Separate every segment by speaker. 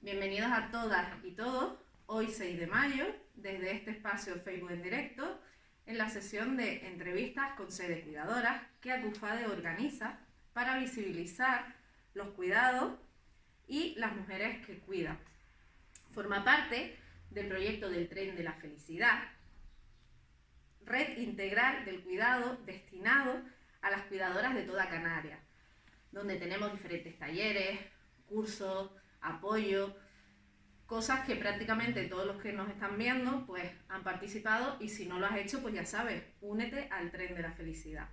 Speaker 1: Bienvenidos a todas y todos, hoy 6 de mayo, desde este espacio Facebook en directo, en la sesión de entrevistas con sedes cuidadoras que Acufade organiza para visibilizar los cuidados y las mujeres que cuidan. Forma parte del proyecto del Tren de la Felicidad, red integral del cuidado destinado a las cuidadoras de toda Canarias, donde tenemos diferentes talleres, cursos, apoyo, cosas que prácticamente todos los que nos están viendo pues han participado, y si no lo has hecho pues ya sabes, únete al Tren de la Felicidad.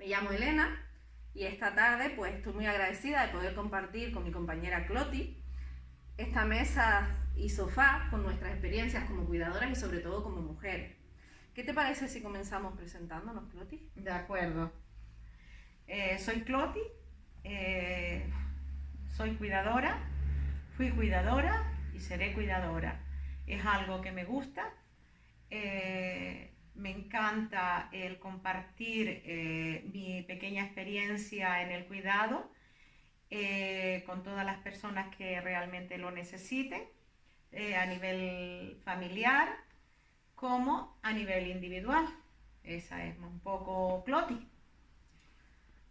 Speaker 1: Me llamo Elena y esta tarde pues estoy muy agradecida de poder compartir con mi compañera Cloti esta mesa y sofá con nuestras experiencias como cuidadoras y sobre todo como mujeres. ¿Qué te parece si comenzamos presentándonos, Cloti?
Speaker 2: De acuerdo. Soy Cloti, soy cuidadora, fui cuidadora y seré cuidadora. Es algo que me gusta, me encanta el compartir mi pequeña experiencia en el cuidado con todas las personas que realmente lo necesiten, a nivel familiar como a nivel individual. Esa es un poco Cloti.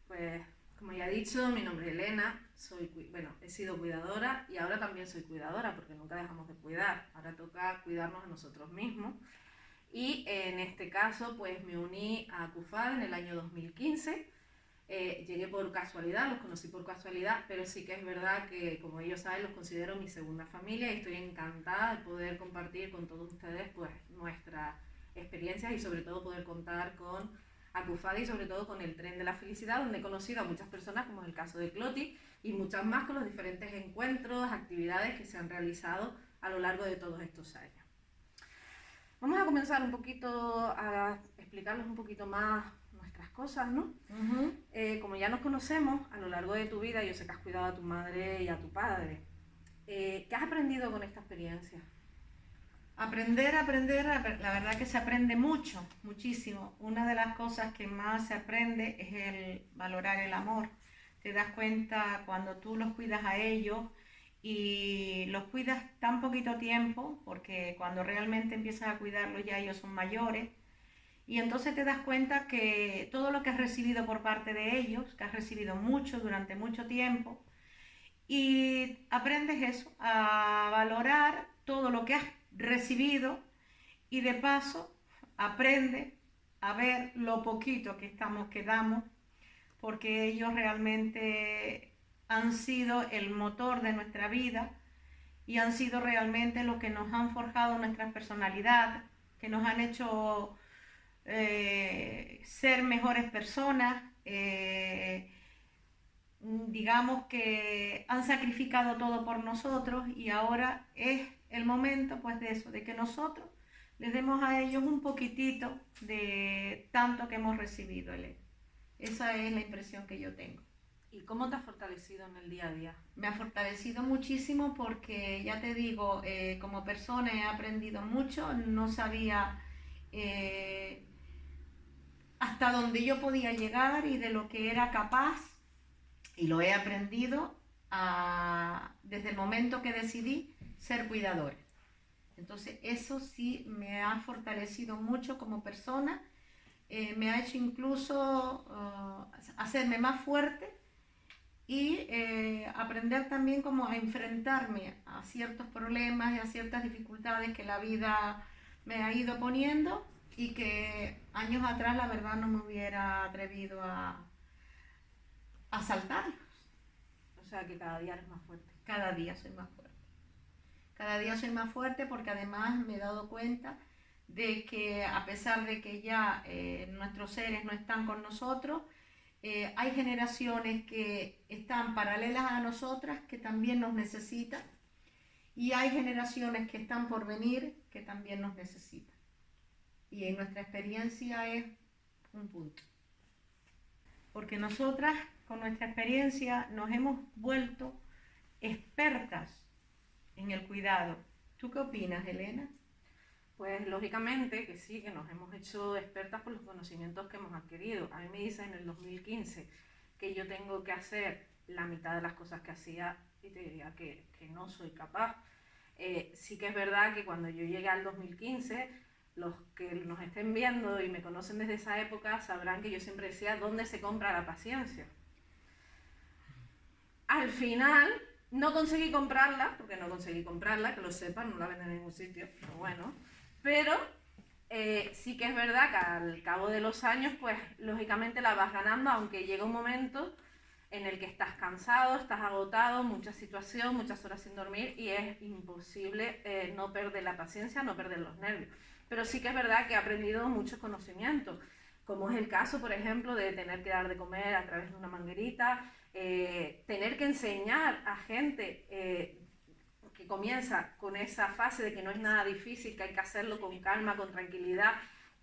Speaker 1: Pues, como ya he dicho, mi nombre es Elena, he sido cuidadora y ahora también soy cuidadora porque nunca dejamos de cuidar. Ahora toca cuidarnos a nosotros mismos. Y en este caso, pues me uní a Acufade en el año 2015. Llegué por casualidad, los conocí por casualidad, pero sí que es verdad que, como ellos saben, los considero mi segunda familia y estoy encantada de poder compartir con todos ustedes pues nuestras experiencias y sobre todo poder contar con Acufade y sobre todo con el Tren de la Felicidad, donde he conocido a muchas personas, como es el caso de Cloti, y muchas más con los diferentes encuentros, actividades que se han realizado a lo largo de todos estos años. Vamos a comenzar un poquito a explicarles un poquito más nuestras cosas, ¿no? Como ya nos conocemos, a lo largo de tu vida, yo sé que has cuidado a tu madre y a tu padre. ¿Qué has aprendido con esta experiencia?
Speaker 2: Aprender, la verdad que se aprende mucho, muchísimo. Una de las cosas que más se aprende es el valorar el amor. Te das cuenta cuando tú los cuidas a ellos y los cuidas tan poquito tiempo, porque cuando realmente empiezas a cuidarlos ya ellos son mayores, y entonces te das cuenta que todo lo que has recibido por parte de ellos, que has recibido mucho durante mucho tiempo, y aprendes eso, a valorar todo lo que has recibido, y de paso aprende a ver lo poquito que damos, porque ellos realmente han sido el motor de nuestra vida y han sido realmente lo que nos han forjado nuestra personalidad, que nos han hecho ser mejores personas. Digamos que han sacrificado todo por nosotros y ahora es el momento pues de eso, de que nosotros les demos a ellos un poquitito de tanto que hemos recibido. Esa es la impresión que yo tengo.
Speaker 1: ¿Y cómo te ha fortalecido en el día a día?
Speaker 2: Me ha fortalecido muchísimo porque, ya te digo, como persona he aprendido mucho, no sabía hasta dónde yo podía llegar y de lo que era capaz, y lo he aprendido desde el momento que decidí ser cuidadora. Entonces eso sí me ha fortalecido mucho como persona, me ha hecho incluso hacerme más fuerte y aprender también como a enfrentarme a ciertos problemas y a ciertas dificultades que la vida me ha ido poniendo y que años atrás la verdad no me hubiera atrevido a saltarlos.
Speaker 1: O sea que cada día eres más fuerte.
Speaker 2: Cada día soy más fuerte. Cada día soy más fuerte porque además me he dado cuenta de que, a pesar de que ya nuestros seres no están con nosotros, hay generaciones que están paralelas a nosotras que también nos necesitan, y hay generaciones que están por venir que también nos necesitan. Y en nuestra experiencia es un punto. Porque nosotras, con nuestra experiencia, nos hemos vuelto expertas en el cuidado. ¿Tú qué opinas, Elena?
Speaker 1: Pues lógicamente que sí, que nos hemos hecho expertas por los conocimientos que hemos adquirido. A mí me dicen en el 2015 que yo tengo que hacer la mitad de las cosas que hacía y te diría que no soy capaz. Sí que es verdad que cuando yo llegué al 2015, los que nos estén viendo y me conocen desde esa época sabrán que yo siempre decía, ¿dónde se compra la paciencia? Al final no conseguí comprarla, porque no conseguí comprarla, que lo sepan, no la venden en ningún sitio, pero bueno. Pero sí que es verdad que al cabo de los años, pues lógicamente la vas ganando, aunque llega un momento en el que estás cansado, estás agotado, mucha situación, muchas horas sin dormir y es imposible no perder la paciencia, no perder los nervios. Pero sí que es verdad que he aprendido muchos conocimientos, como es el caso, por ejemplo, de tener que dar de comer a través de una manguerita, tener que enseñar a gente que comienza con esa fase de que no es nada difícil, que hay que hacerlo con calma, con tranquilidad,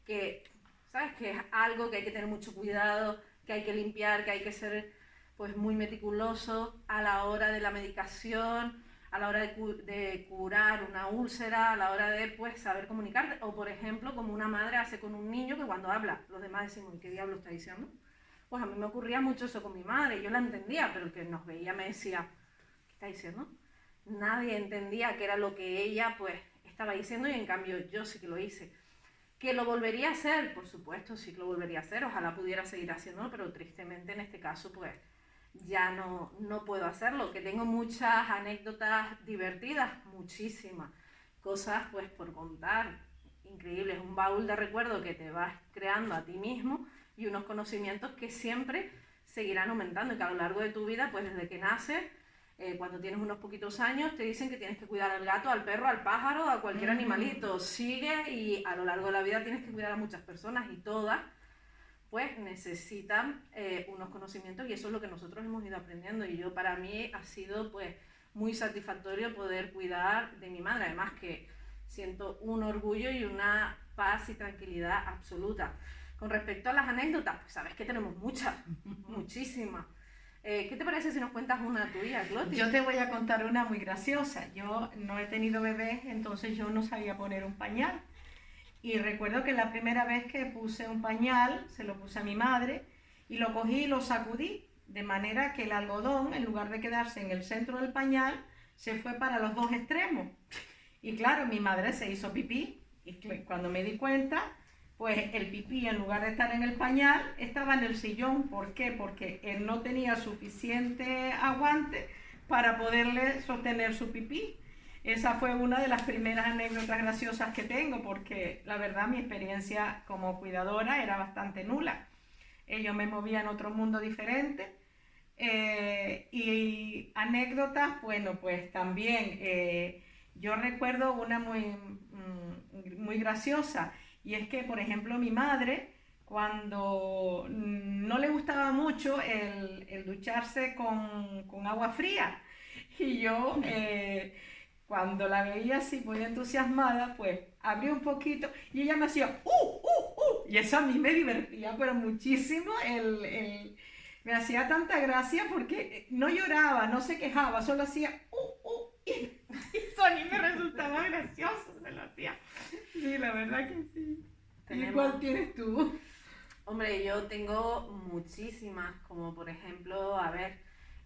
Speaker 1: que, ¿sabes? Que es algo que hay que tener mucho cuidado, que hay que limpiar, que hay que ser pues muy meticuloso a la hora de la medicación, a la hora de curar una úlcera, a la hora de pues saber comunicarte, o por ejemplo como una madre hace con un niño que cuando habla los demás decimos ¿qué diablo está diciendo? Pues a mí me ocurría mucho eso con mi madre, yo la entendía, pero el que nos veía me decía ¿qué está diciendo? Nadie entendía qué era lo que ella pues estaba diciendo y en cambio yo sí que lo hice. ¿Que lo volvería a hacer? Por supuesto, sí que lo volvería a hacer, ojalá pudiera seguir haciéndolo, pero tristemente en este caso pues ya no puedo hacerlo, que tengo muchas anécdotas divertidas, muchísimas, cosas pues por contar, increíbles, un baúl de recuerdos que te vas creando a ti mismo y unos conocimientos que siempre seguirán aumentando y que a lo largo de tu vida, pues desde que naces, cuando tienes unos poquitos años, te dicen que tienes que cuidar al gato, al perro, al pájaro, a cualquier animalito, sigue y a lo largo de la vida tienes que cuidar a muchas personas y todas pues necesitan unos conocimientos y eso es lo que nosotros hemos ido aprendiendo y yo para mí ha sido pues muy satisfactorio poder cuidar de mi madre, además que siento un orgullo y una paz y tranquilidad absoluta. Con respecto a las anécdotas, pues sabes que tenemos muchas, muchísimas. ¿Qué te parece si nos cuentas una tuya, Cloti?
Speaker 2: Yo te voy a contar una muy graciosa. Yo no he tenido bebés, entonces yo no sabía poner un pañal. Y recuerdo que la primera vez que puse un pañal, se lo puse a mi madre y lo cogí y lo sacudí, de manera que el algodón, en lugar de quedarse en el centro del pañal, se fue para los dos extremos. Y claro, mi madre se hizo pipí y cuando me di cuenta, pues el pipí en lugar de estar en el pañal estaba en el sillón. ¿Por qué? Porque él no tenía suficiente aguante para poderle sostener su pipí. Esa fue una de las primeras anécdotas graciosas que tengo porque la verdad mi experiencia como cuidadora era bastante nula. Yo me movía en otro mundo diferente. Y anécdotas, bueno, pues también yo recuerdo una muy graciosa y es que, por ejemplo, mi madre, cuando no le gustaba mucho el ducharse con agua fría y yo cuando la veía así muy entusiasmada, pues abrí un poquito y ella me hacía y eso a mí me divertía, pero muchísimo me hacía tanta gracia porque no lloraba, no se quejaba, solo hacía y eso a mí me resultaba gracioso, se lo hacía. Sí, la verdad que sí. ¿Y cuál tienes tú?
Speaker 1: Hombre, yo tengo muchísimas, como por ejemplo, a ver,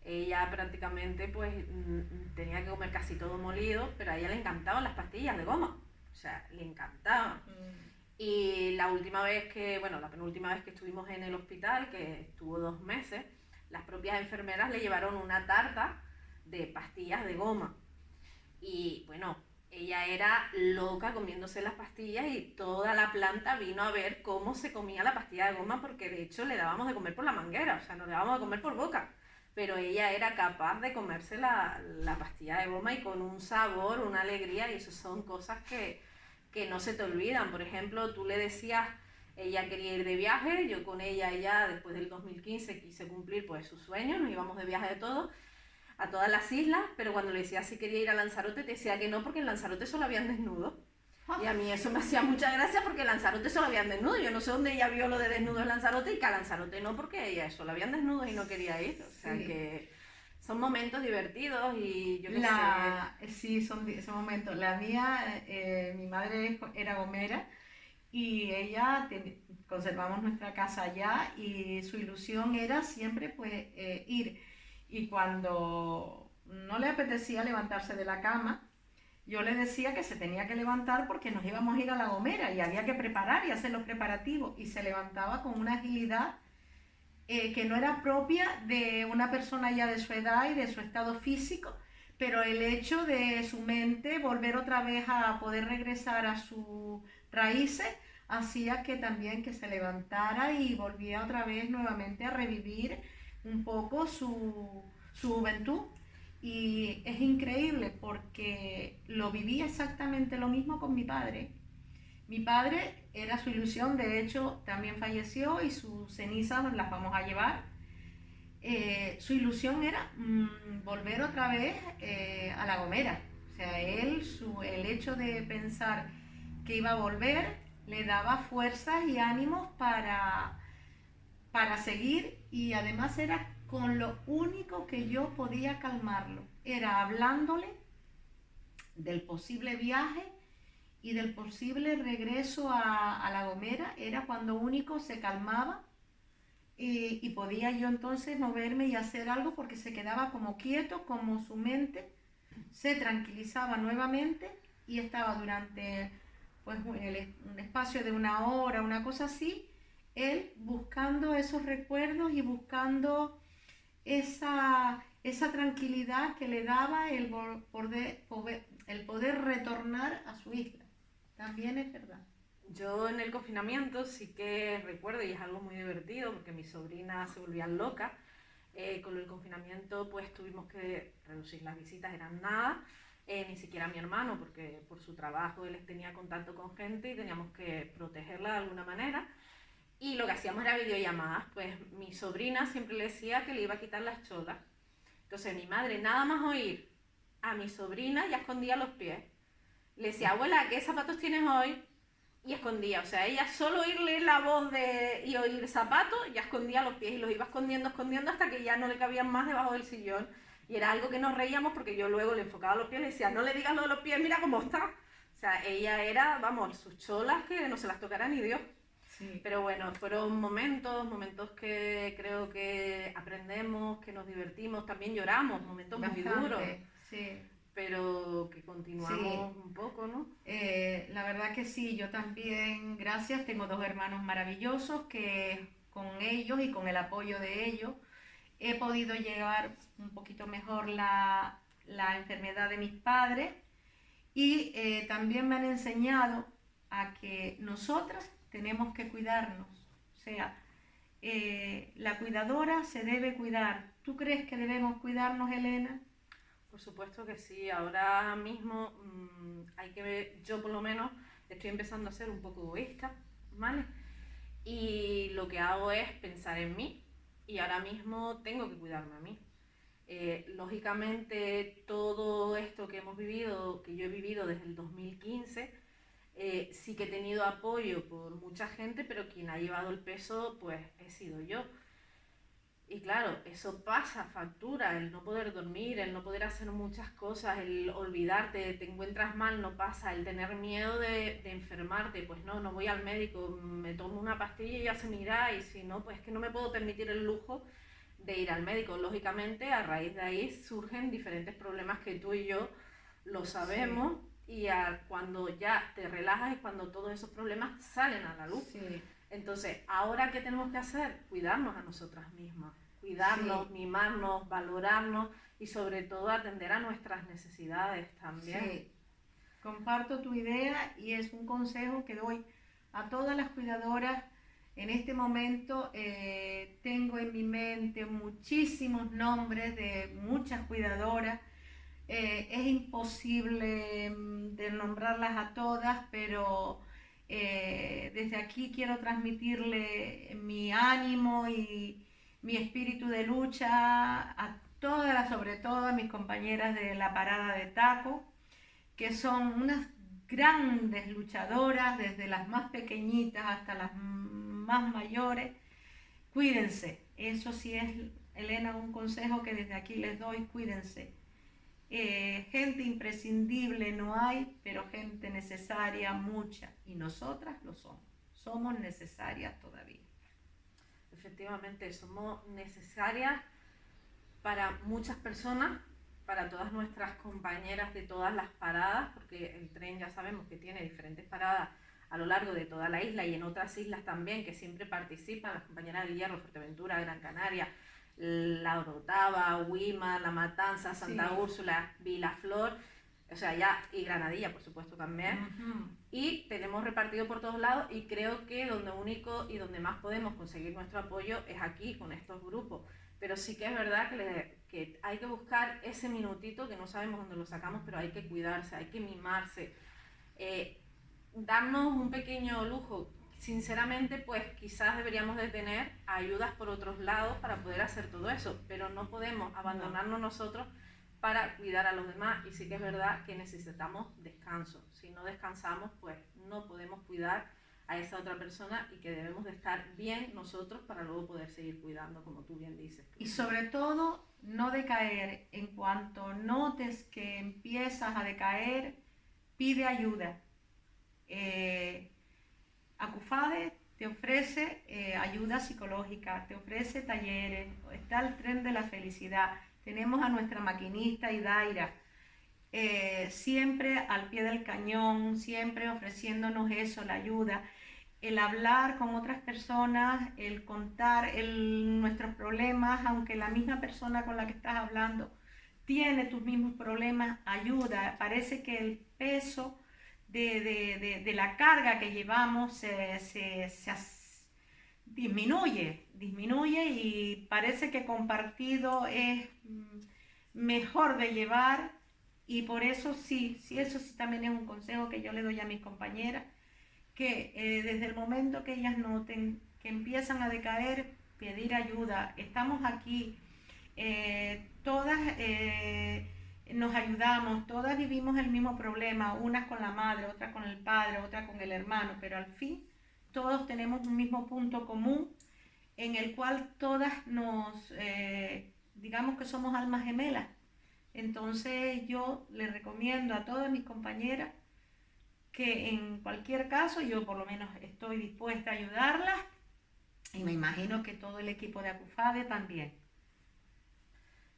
Speaker 1: ella prácticamente pues tenía que comer casi todo molido, pero a ella le encantaban las pastillas de goma, o sea, le encantaban. Y la última vez que, bueno, la penúltima vez que estuvimos en el hospital, que estuvo 2 meses, las propias enfermeras le llevaron una tarta de pastillas de goma. Y bueno, ella era loca comiéndose las pastillas y toda la planta vino a ver cómo se comía la pastilla de goma porque de hecho le dábamos de comer por la manguera, o sea, no le dábamos de comer por boca. Pero ella era capaz de comerse la pastilla de goma y con un sabor, una alegría y eso son cosas que no se te olvidan. Por ejemplo, tú le decías, ella quería ir de viaje, yo con ella después del 2015 quise cumplir pues sus sueños, nos íbamos de viaje de todo a todas las islas, pero cuando le decía si quería ir a Lanzarote, te decía que no, porque en Lanzarote solo habían desnudos. Y a mí eso me hacía mucha gracia porque en Lanzarote solo habían desnudos. Yo no sé dónde ella vio lo de desnudos en Lanzarote y que a Lanzarote no, porque ella solo habían desnudos y no quería ir. O sea que son momentos divertidos y yo qué sé.
Speaker 2: Sí, son momentos. La mía, mi madre era gomera y ella, conservamos nuestra casa allá y su ilusión era siempre pues ir. Y cuando no le apetecía levantarse de la cama, yo le decía que se tenía que levantar porque nos íbamos a ir a La Gomera y había que preparar y hacer los preparativos. Y se levantaba con una agilidad que no era propia de una persona ya de su edad y de su estado físico, pero el hecho de su mente volver otra vez a poder regresar a sus raíces hacía que también que se levantara y volvía otra vez nuevamente a revivir un poco su juventud. Y es increíble porque lo viví exactamente lo mismo con mi padre. Mi padre era su ilusión, de hecho también falleció y sus cenizas las vamos a llevar. Su ilusión era volver otra vez a La Gomera. O sea, el hecho de pensar que iba a volver le daba fuerzas y ánimos para seguir, y además era con lo único que yo podía calmarlo, era hablándole del posible viaje y del posible regreso a La Gomera. Era cuando único se calmaba y podía yo entonces moverme y hacer algo, porque se quedaba como quieto, como su mente se tranquilizaba nuevamente y estaba durante pues, un espacio de una hora, una cosa así, él buscando esos recuerdos y buscando esa tranquilidad que le daba el poder retornar a su isla. También es verdad.
Speaker 1: Yo en el confinamiento sí que recuerdo, y es algo muy divertido, porque mis sobrinas se volvían locas. Con el confinamiento pues tuvimos que reducir las visitas, eran nada, ni siquiera mi hermano, porque por su trabajo él tenía contacto con gente y teníamos que protegerla de alguna manera. Y lo que hacíamos era videollamadas. Pues mi sobrina siempre le decía que le iba a quitar las cholas. Entonces mi madre, nada más oír a mi sobrina, ya escondía los pies. Le decía, abuela, ¿qué zapatos tienes hoy? Y escondía, o sea, ella solo oírle la voz y oír zapatos, ya escondía los pies y los iba escondiendo, escondiendo hasta que ya no le cabían más debajo del sillón. Y era algo que nos reíamos porque yo luego le enfocaba los pies y le decía, no le digas lo de los pies, mira cómo está. O sea, ella era, vamos, sus cholas que no se las tocara ni Dios. Sí. Pero bueno, fueron momentos que creo que aprendemos, que nos divertimos, también lloramos, momentos bastante, muy duros.
Speaker 2: Sí.
Speaker 1: Pero que continuamos un poco, ¿no?
Speaker 2: La verdad que sí, yo también, gracias, tengo 2 hermanos maravillosos que con ellos y con el apoyo de ellos he podido llevar un poquito mejor la enfermedad de mis padres, y también me han enseñado a que nosotras tenemos que cuidarnos. O sea, la cuidadora se debe cuidar. ¿Tú crees que debemos cuidarnos, Elena?
Speaker 1: Por supuesto que sí. Ahora mismo hay que ver, yo por lo menos estoy empezando a ser un poco egoísta, ¿vale? Y lo que hago es pensar en mí, y ahora mismo tengo que cuidarme a mí. Lógicamente todo esto que hemos vivido, que yo he vivido desde el 2015, sí que he tenido apoyo por mucha gente, pero quien ha llevado el peso pues he sido yo. Y claro, eso pasa factura, el no poder dormir, el no poder hacer muchas cosas, el olvidarte, te encuentras mal, no pasa, el tener miedo de enfermarte, pues no voy al médico, me tomo una pastilla y ya se me irá, y si no, pues es que no me puedo permitir el lujo de ir al médico. Lógicamente, a raíz de ahí surgen diferentes problemas que tú y yo lo sabemos, sí. Y cuando ya te relajas es cuando todos esos problemas salen a la luz. Sí. Entonces, ¿ahora qué tenemos que hacer? Cuidarnos a nosotras mismas, cuidarnos, sí. Mimarnos, valorarnos y sobre todo atender a nuestras necesidades también.
Speaker 2: Sí, comparto tu idea y es un consejo que doy a todas las cuidadoras. En este momento tengo en mi mente muchísimos nombres de muchas cuidadoras. Es imposible de nombrarlas a todas, pero desde aquí quiero transmitirle mi ánimo y mi espíritu de lucha a todas, sobre todo a mis compañeras de la parada de taco, que son unas grandes luchadoras, desde las más pequeñitas hasta las más mayores. Cuídense, eso sí es, Elena, un consejo que desde aquí les doy: cuídense. Gente imprescindible no hay, pero gente necesaria mucha, y nosotras lo somos necesarias todavía.
Speaker 1: Efectivamente, somos necesarias para muchas personas, para todas nuestras compañeras de todas las paradas, porque el tren ya sabemos que tiene diferentes paradas a lo largo de toda la isla y en otras islas también, que siempre participan, las compañeras del Hierro, Fuerteventura, Gran Canaria, La Orotava, Huima, La Matanza, Santa
Speaker 2: Sí.
Speaker 1: Úrsula, Vilaflor, o sea, ya, y Granadilla, por supuesto, también. Y tenemos repartido por todos lados y creo que donde único y donde más podemos conseguir nuestro apoyo es aquí, con estos grupos. Pero sí que es verdad que hay que buscar ese minutito, que no sabemos dónde lo sacamos, pero hay que cuidarse, hay que mimarse. Darnos un pequeño lujo. Sinceramente, pues quizás deberíamos de tener ayudas por otros lados para poder hacer todo eso, pero no podemos abandonarnos nosotros para cuidar a los demás. Y sí que es verdad que necesitamos descanso. Si no descansamos, pues no podemos cuidar a esa otra persona y que debemos de estar bien nosotros para luego poder seguir cuidando, como tú bien dices.
Speaker 2: Y sobre todo, no decaer. En cuanto notes que empiezas a decaer, pide ayuda. Acufade te ofrece ayuda psicológica, te ofrece talleres, está el tren de la felicidad, tenemos a nuestra maquinista Idaira, siempre al pie del cañón, siempre ofreciéndonos eso, la ayuda, el hablar con otras personas, el contar nuestros problemas, aunque la misma persona con la que estás hablando tiene tus mismos problemas, ayuda. Parece que el peso de la carga que llevamos disminuye y parece que compartido es mejor de llevar, y por eso sí, eso sí también es un consejo que yo le doy a mis compañeras, que desde el momento que ellas noten que empiezan a decaer, pedir ayuda. Estamos aquí, todas nos ayudamos, todas vivimos el mismo problema, unas con la madre, otras con el padre, otras con el hermano, pero al fin todos tenemos un mismo punto común en el cual todas digamos que somos almas gemelas. Entonces yo les recomiendo a todas mis compañeras que en cualquier caso yo por lo menos estoy dispuesta a ayudarlas, y me imagino que todo el equipo de Acufade también.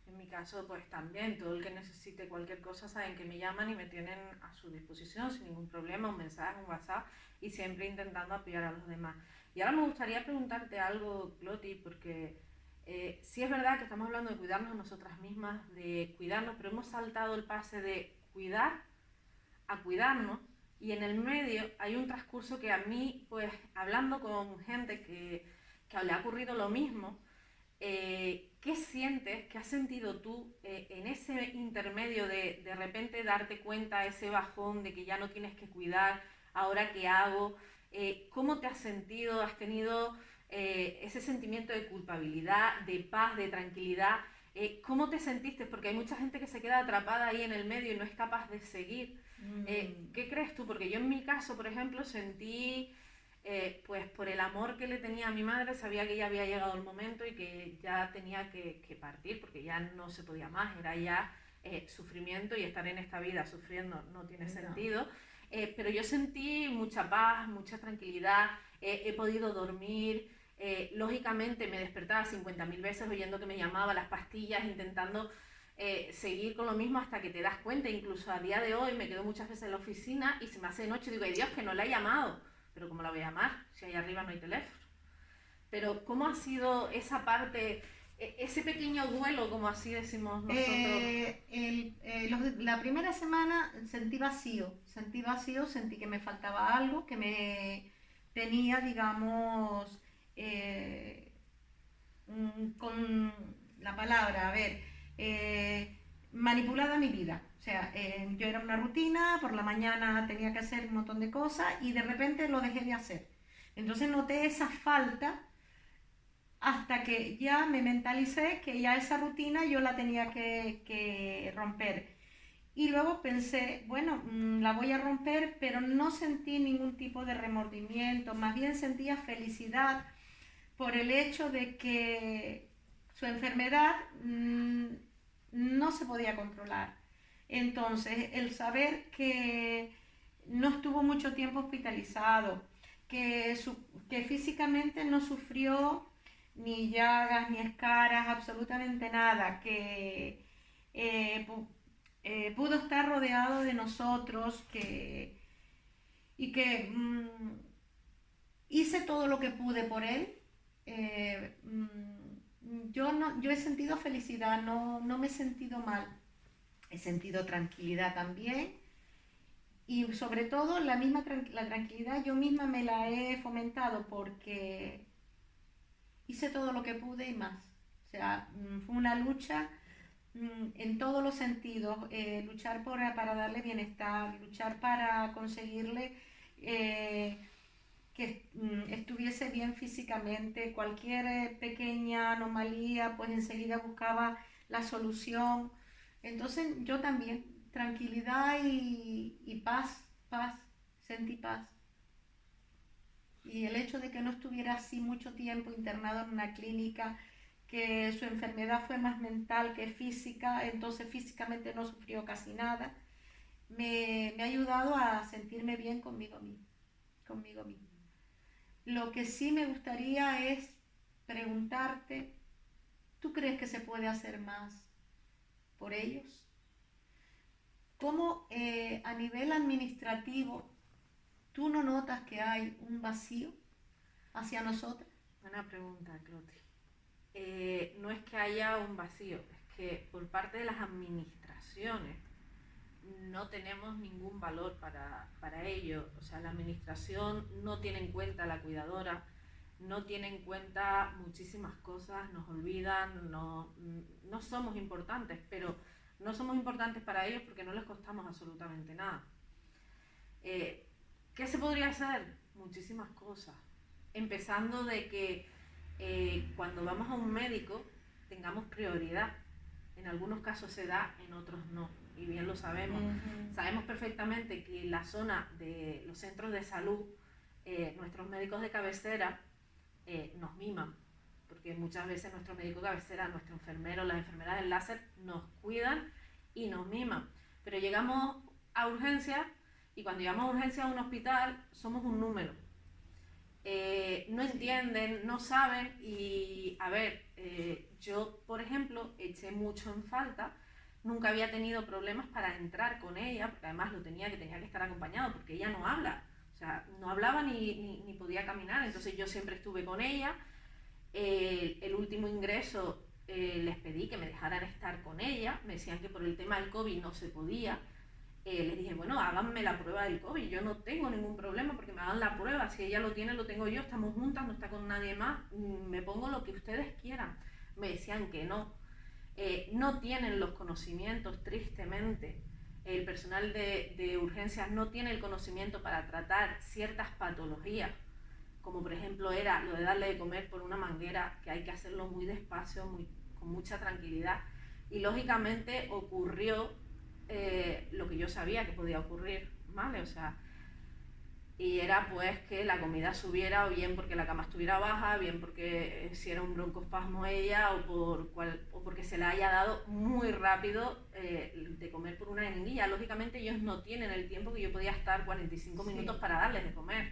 Speaker 1: En mi caso, pues también, todo el que necesite cualquier cosa saben que me llaman y me tienen a su disposición sin ningún problema, un mensaje, un WhatsApp, y siempre intentando apoyar a los demás. Y ahora me gustaría preguntarte algo, Cloti, porque sí es verdad que estamos hablando de cuidarnos a nosotras mismas, de cuidarnos, pero hemos saltado el pase de cuidar a cuidarnos, y en el medio hay un transcurso que a mí, pues hablando con gente que le ha ocurrido lo mismo, ¿qué sientes, qué has sentido tú en ese intermedio de repente darte cuenta, ese bajón de que ya no tienes que cuidar, ahora qué hago? ¿Cómo te has sentido? ¿Has tenido ese sentimiento de culpabilidad, de paz, de tranquilidad? ¿Cómo te sentiste? Porque hay mucha gente que se queda atrapada ahí en el medio y no es capaz de seguir. ¿Qué crees tú? Porque yo en mi caso, por ejemplo, sentí, pues por el amor que le tenía a mi madre, sabía que ya había llegado el momento y que ya tenía que partir, porque ya no se podía más, era ya sufrimiento, y estar en esta vida sufriendo no tiene sentido. Pero yo sentí mucha paz, mucha tranquilidad, he podido dormir. Lógicamente me despertaba 50.000 veces oyendo que me llamaba, las pastillas, intentando seguir con lo mismo hasta que te das cuenta. Incluso a día de hoy me quedo muchas veces en la oficina y se me hace de noche y digo, ay Dios, que no la he llamado. Pero ¿cómo la voy a llamar si ahí arriba no hay teléfono? Pero ¿cómo ha sido esa parte, ese pequeño duelo, como así decimos nosotros?
Speaker 2: La primera semana sentí vacío, sentí que me faltaba algo, que me tenía, digamos, con la palabra, a ver, manipulada mi vida. O sea, yo era una rutina, por la mañana tenía que hacer un montón de cosas y de repente lo dejé de hacer. Entonces noté esa falta hasta que ya me mentalicé que ya esa rutina yo la tenía que romper. Y luego pensé, bueno, la voy a romper, pero no sentí ningún tipo de remordimiento, más bien sentía felicidad por el hecho de que su enfermedad no se podía controlar. Entonces, el saber que no estuvo mucho tiempo hospitalizado, que físicamente no sufrió ni llagas, ni escaras, absolutamente nada, que pudo estar rodeado de nosotros, y que hice todo lo que pude por él. Yo he sentido felicidad, no me he sentido mal, he sentido tranquilidad también, y sobre todo la tranquilidad yo misma me la he fomentado porque hice todo lo que pude y más. O sea, fue una lucha en todos los sentidos, luchar para darle bienestar, luchar para conseguirle que estuviese bien físicamente, cualquier pequeña anomalía, pues enseguida buscaba la solución. Entonces yo también, tranquilidad y paz, sentí paz. Y el hecho de que no estuviera así mucho tiempo internado en una clínica, que su enfermedad fue más mental que física, entonces físicamente no sufrió casi nada, me ha ayudado a sentirme bien conmigo mismo. Lo que sí me gustaría es preguntarte, ¿tú crees que se puede hacer más por ellos? ¿Cómo a nivel administrativo tú no notas que hay un vacío hacia nosotras?
Speaker 1: Buena pregunta, Cloti. No es que haya un vacío, es que por parte de las administraciones no tenemos ningún valor para ello. O sea, la administración no tiene en cuenta a la cuidadora, no tiene en cuenta muchísimas cosas, nos olvidan, no somos importantes, pero no somos importantes para ellos porque no les costamos absolutamente nada. ¿Qué se podría hacer? Muchísimas cosas. Empezando de que cuando vamos a un médico tengamos prioridad. En algunos casos se da, en otros no. Y bien lo sabemos. Sabemos perfectamente que la zona de los centros de salud, nuestros médicos de cabecera nos miman. Porque muchas veces nuestro médico de cabecera, nuestro enfermero, las enfermeras del láser nos cuidan y nos miman. Pero llegamos a urgencias y cuando llegamos a urgencias a un hospital somos un número. No entienden, no saben y a ver, yo por ejemplo eché mucho en falta, nunca había tenido problemas para entrar con ella, porque además tenía que estar acompañado porque ella no habla, o sea, no hablaba ni podía caminar, entonces yo siempre estuve con ella. El último ingreso les pedí que me dejaran estar con ella, me decían que por el tema del COVID no se podía. Les dije, bueno, háganme la prueba del COVID, yo no tengo ningún problema porque me hagan la prueba, si ella lo tiene, lo tengo yo, estamos juntas, no está con nadie más, me pongo lo que ustedes quieran. Me decían que no. No tienen los conocimientos, tristemente, el personal de urgencias no tiene el conocimiento para tratar ciertas patologías, como por ejemplo era lo de darle de comer por una manguera, que hay que hacerlo muy despacio, con mucha tranquilidad, y lógicamente ocurrió lo que yo sabía que podía ocurrir, ¿vale? O sea, y era pues que la comida subiera, o bien porque la cama estuviera baja, bien porque si era un broncoespasmo ella, o porque se la haya dado muy rápido de comer por una jeringuilla. Lógicamente ellos no tienen el tiempo que yo podía estar 45 minutos para darles de comer.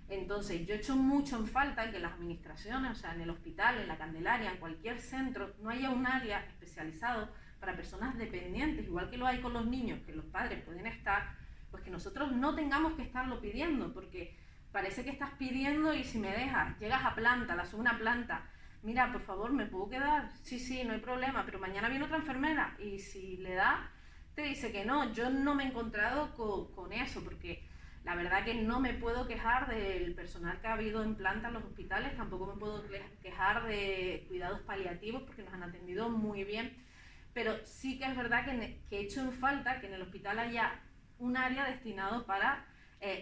Speaker 1: Entonces yo echo mucho en falta que las administraciones, o sea, en el hospital, en la Candelaria, en cualquier centro, no haya un área especializado para personas dependientes, igual que lo hay con los niños, que los padres pueden estar, pues que nosotros no tengamos que estarlo pidiendo, porque parece que estás pidiendo y si me dejas, llegas a planta, la segunda planta, mira, por favor, ¿me puedo quedar? Sí, no hay problema, pero mañana viene otra enfermera y si le da, te dice que no. Yo no me he encontrado con eso, porque la verdad que no me puedo quejar del personal que ha habido en planta en los hospitales, tampoco me puedo quejar de cuidados paliativos porque nos han atendido muy bien, pero sí que es verdad que he hecho en falta que en el hospital haya un área destinado para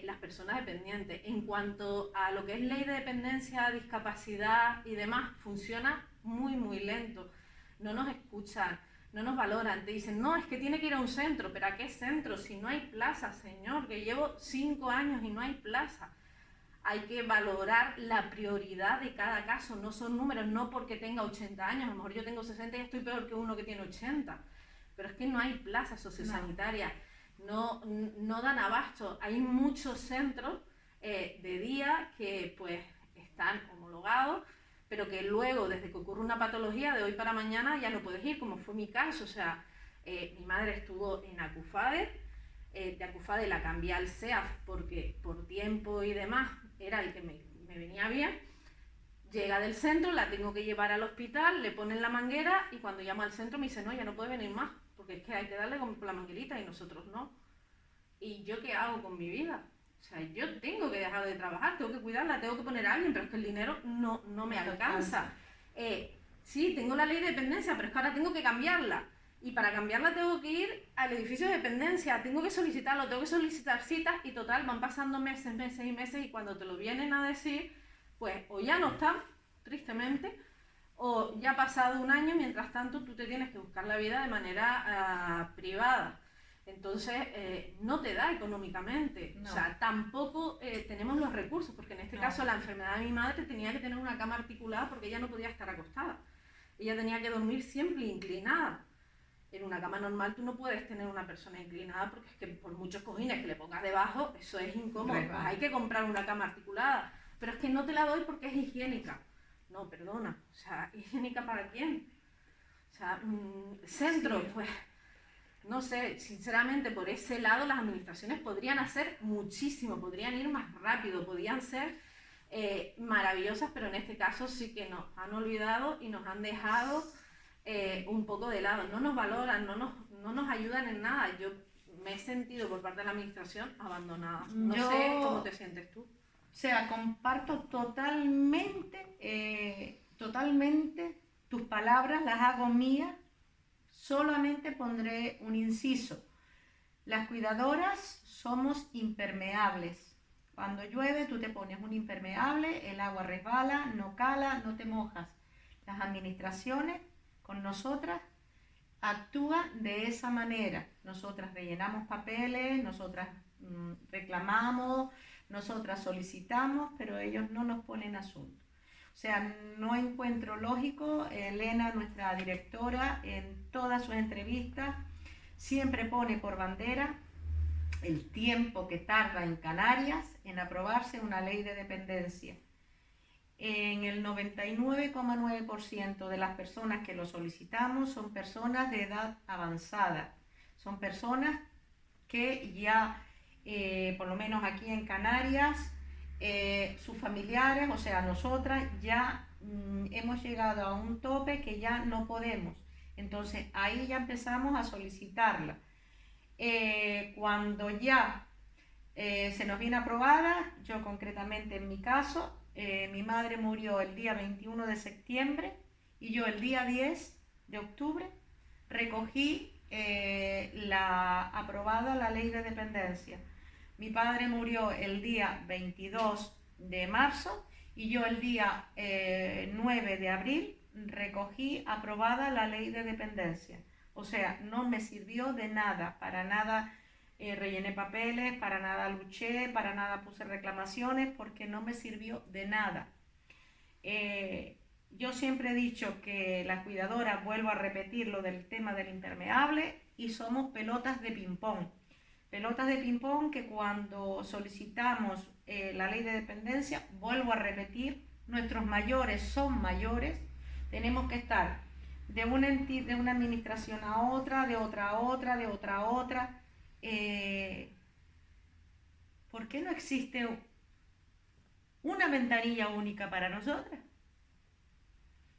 Speaker 1: las personas dependientes. En cuanto a lo que es ley de dependencia, discapacidad y demás, funciona muy lento, no nos escuchan, no nos valoran, te dicen, no, es que tiene que ir a un centro, pero ¿a qué centro? Si no hay plaza, señor, que llevo 5 años y no hay plaza. Hay que valorar la prioridad de cada caso, no son números, no porque tenga 80 años, a lo mejor yo tengo 60 y estoy peor que uno que tiene 80, pero es que no hay plazas sociosanitarias, no dan abasto. Hay muchos centros de día que pues están homologados, pero que luego, desde que ocurre una patología, de hoy para mañana ya no puedes ir, como fue mi caso. O sea, Mi madre estuvo en Acufade, de Acufade la cambié al SEAF porque por tiempo y demás era el que me venía bien. Llega del centro, la tengo que llevar al hospital, le ponen la manguera y cuando llamo al centro me dice, no, ya no puede venir más, porque es que hay que darle con la manguerita y nosotros no. ¿Y yo qué hago con mi vida? O sea, yo tengo que dejar de trabajar, tengo que cuidarla, tengo que poner a alguien, pero es que el dinero no me alcanza. Sí, tengo la ley de dependencia, pero es que ahora tengo que cambiarla. Y para cambiarla tengo que ir al edificio de dependencia, tengo que solicitarlo, tengo que solicitar citas y total, van pasando meses, meses y meses y cuando te lo vienen a decir, pues o ya no están, tristemente, o ya ha pasado un año, mientras tanto tú te tienes que buscar la vida de manera privada. Entonces, no te da económicamente, no. O sea, tampoco tenemos los recursos, porque en este caso la enfermedad de mi madre tenía que tener una cama articulada porque ella no podía estar acostada. Ella tenía que dormir siempre inclinada. En una cama normal tú no puedes tener una persona inclinada porque es que por muchos cojines que le pongas debajo, eso es incómodo. Pues hay que comprar una cama articulada, pero es que no te la doy porque es higiénica. No, perdona, o sea, ¿higiénica para quién? O sea, centro, sí. Pues, no sé, sinceramente por ese lado las administraciones podrían hacer muchísimo, podrían ir más rápido, podrían ser maravillosas, pero en este caso sí que nos han olvidado y nos han dejado un poco de lado, no nos valoran, no nos ayudan en nada. Yo me he sentido por parte de la administración abandonada. No sé cómo te sientes tú.
Speaker 2: O sea, comparto totalmente tus palabras, las hago mías, solamente pondré un inciso. Las cuidadoras somos impermeables. Cuando llueve tú te pones un impermeable, el agua resbala, no cala, no te mojas. Las administraciones con nosotras actúan de esa manera. Nosotras rellenamos papeles, nosotras reclamamos, nosotras solicitamos, pero ellos no nos ponen asunto. O sea, no encuentro lógico. Elena, nuestra directora, en todas sus entrevistas siempre pone por bandera el tiempo que tarda en Canarias en aprobarse una ley de dependencia. En el 99,9% de las personas que lo solicitamos son personas de edad avanzada, son personas que ya, por lo menos aquí en Canarias, sus familiares, o sea, nosotras ya hemos llegado a un tope que ya no podemos. Entonces ahí ya empezamos a solicitarla. Cuando ya se nos viene aprobada, yo concretamente en mi caso, mi madre murió el día 21 de septiembre y yo el día 10 de octubre recogí aprobada la ley de dependencia. Mi padre murió el día 22 de marzo y yo el día 9 de abril recogí aprobada la ley de dependencia. O sea, no me sirvió de nada, para nada rellené papeles, para nada luché, para nada puse reclamaciones, porque no me sirvió de nada. Yo siempre he dicho que las cuidadoras, vuelvo a repetir lo del tema del impermeable, y somos pelotas de ping-pong. Pelotas de ping-pong que cuando solicitamos la ley de dependencia, vuelvo a repetir, nuestros mayores son mayores, tenemos que estar de una administración a otra, de otra a otra, de otra a otra. ¿Por qué no existe una ventanilla única para nosotras?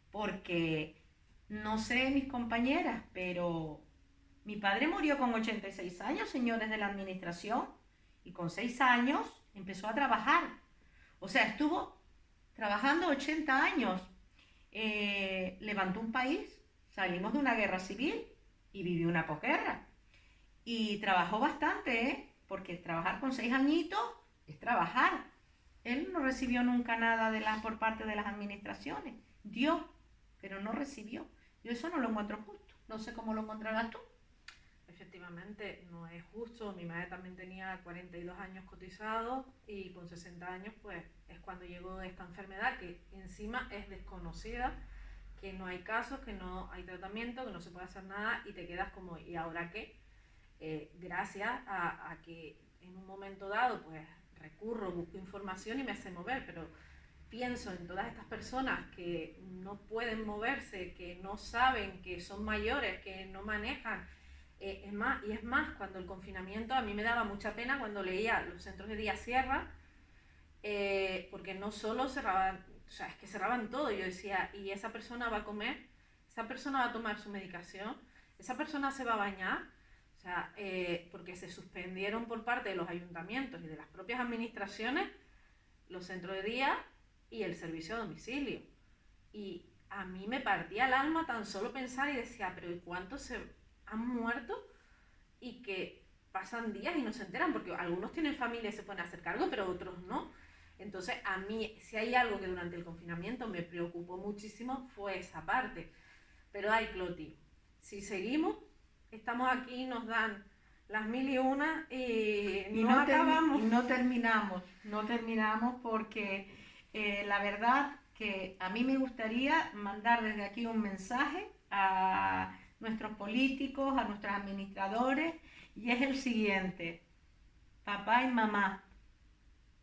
Speaker 2: Porque, no sé mis compañeras, pero mi padre murió con 86 años, señores de la administración, y con 6 años empezó a trabajar. O sea, estuvo trabajando 80 años. Levantó un país, salimos de una guerra civil y vivió una posguerra. Y trabajó bastante, porque trabajar con 6 añitos es trabajar. Él no recibió nunca nada por parte de las administraciones. Dio, pero no recibió. Yo eso no lo encuentro justo. No sé cómo lo encontrarás tú.
Speaker 1: Efectivamente, no es justo. Mi madre también tenía 42 años cotizados y con 60 años pues es cuando llegó esta enfermedad que encima es desconocida, que no hay casos, que no hay tratamiento, que no se puede hacer nada y te quedas como ¿y ahora qué? Gracias a que en un momento dado pues recurro, busco información y me hace mover, pero pienso en todas estas personas que no pueden moverse, que no saben, que son mayores, que no manejan es más, cuando el confinamiento a mí me daba mucha pena cuando leía los centros de día cierran, porque no solo cerraban, o sea, es que cerraban todo. Yo decía, ¿y esa persona va a comer? ¿Esa persona va a tomar su medicación? ¿Esa persona se va a bañar? O sea, porque se suspendieron por parte de los ayuntamientos y de las propias administraciones los centros de día y el servicio a domicilio. Y a mí me partía el alma tan solo pensar y decía, pero ¿y cuántos se han muerto? Y que pasan días y no se enteran, porque algunos tienen familia y se pueden hacer cargo, pero otros no. Entonces, a mí, si hay algo que durante el confinamiento me preocupó muchísimo, fue esa parte. Pero ay, Cloti, si seguimos, estamos aquí, nos dan las 1001 y no acabamos.
Speaker 2: Y no terminamos porque la verdad que a mí me gustaría mandar desde aquí un mensaje a nuestros políticos, a nuestros administradores, y es el siguiente: papá y mamá,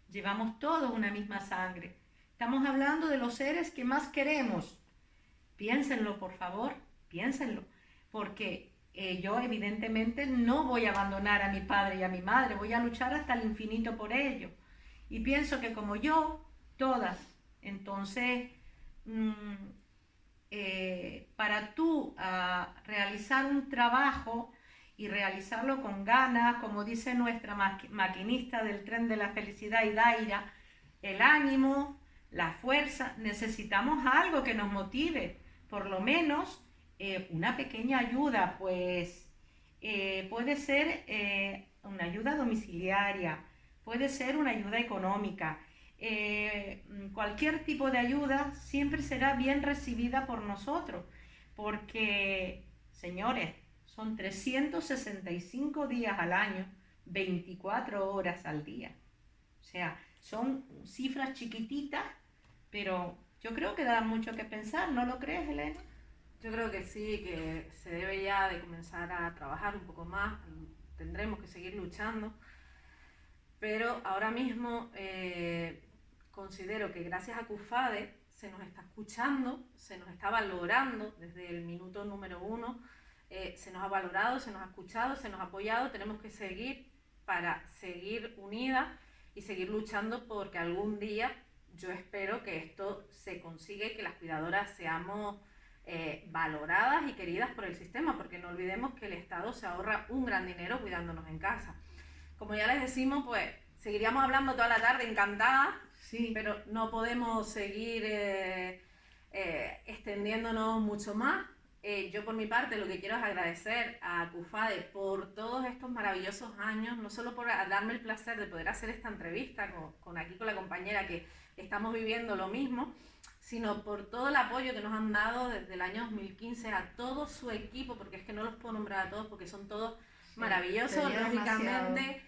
Speaker 2: llevamos todos una misma sangre. Estamos hablando de los seres que más queremos. Piénsenlo, por favor, piénsenlo, porque yo evidentemente no voy a abandonar a mi padre y a mi madre, voy a luchar hasta el infinito por ello. Y pienso que como yo, todas. Entonces, para tú realizar un trabajo y realizarlo con ganas, como dice nuestra maquinista del tren de la felicidad, Idaira, el ánimo, la fuerza, necesitamos algo que nos motive, por lo menos una pequeña ayuda, pues puede ser una ayuda domiciliaria, puede ser una ayuda económica, cualquier tipo de ayuda siempre será bien recibida por nosotros, porque, señores, son 365 días al año, 24 horas al día. O sea, son cifras chiquititas, pero yo creo que da mucho que pensar, ¿no lo crees, Elena?
Speaker 1: Yo creo que sí, que se debe ya de comenzar a trabajar un poco más, tendremos que seguir luchando, pero ahora mismo considero que gracias a CUFADE se nos está escuchando, se nos está valorando desde el minuto número 1, se nos ha valorado, se nos ha escuchado, se nos ha apoyado. Tenemos que seguir para seguir unidas y seguir luchando porque algún día yo espero que esto se consiga y que las cuidadoras seamos valoradas y queridas por el sistema, porque no olvidemos que el Estado se ahorra un gran dinero cuidándonos en casa. Como ya les decimos, pues seguiríamos hablando toda la tarde, encantada, sí, pero no podemos seguir extendiéndonos mucho más. Yo por mi parte lo que quiero es agradecer a CUFADE por todos estos maravillosos años, no solo por darme el placer de poder hacer esta entrevista con la compañera que estamos viviendo lo mismo, sino por todo el apoyo que nos han dado desde el año 2015 a todo su equipo, porque es que no los puedo nombrar a todos porque son todos maravillosos, lógicamente.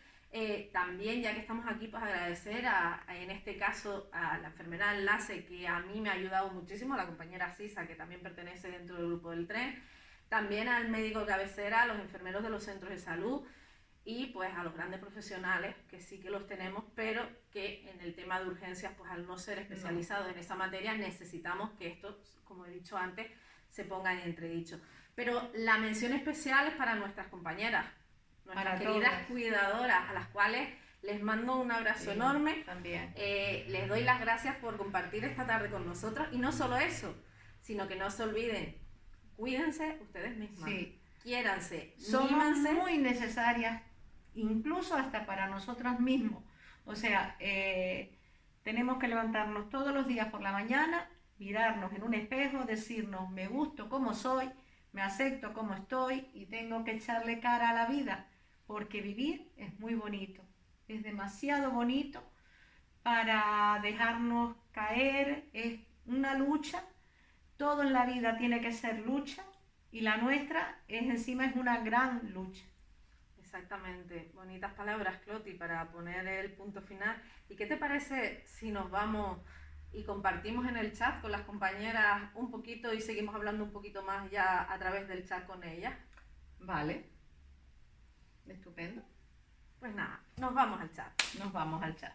Speaker 1: También, ya que estamos aquí, pues agradecer en este caso a la enfermera enlace, que a mí me ha ayudado muchísimo, a la compañera Sisa, que también pertenece dentro del grupo del tren, también al médico cabecera, a los enfermeros de los centros de salud y pues a los grandes profesionales, que sí que los tenemos, pero que en el tema de urgencias, pues al no ser especializados en esa materia, necesitamos que esto, como he dicho antes, se ponga en entredicho. Pero la mención especial es para nuestras compañeras, nuestras queridas cuidadoras, a las cuales les mando un abrazo enorme.
Speaker 2: También.
Speaker 1: Les doy las gracias por compartir esta tarde con nosotros, y no solo eso, sino que no se olviden, cuídense ustedes mismas, quiéranse,
Speaker 2: somos muy necesarias, incluso hasta para nosotras mismos. O sea, tenemos que levantarnos todos los días por la mañana, mirarnos en un espejo, decirnos, me gusto como soy, me acepto como estoy y tengo que echarle cara a la vida, porque vivir es muy bonito, es demasiado bonito para dejarnos caer, es una lucha, todo en la vida tiene que ser lucha y la nuestra encima es una gran lucha.
Speaker 1: Exactamente, bonitas palabras, Cloti, para poner el punto final. ¿Y qué te parece si nos vamos y compartimos en el chat con las compañeras un poquito y seguimos hablando un poquito más ya a través del chat con ellas?
Speaker 2: Vale, estupendo.
Speaker 1: Pues nada, nos vamos al chat.
Speaker 2: Nos vamos al chat.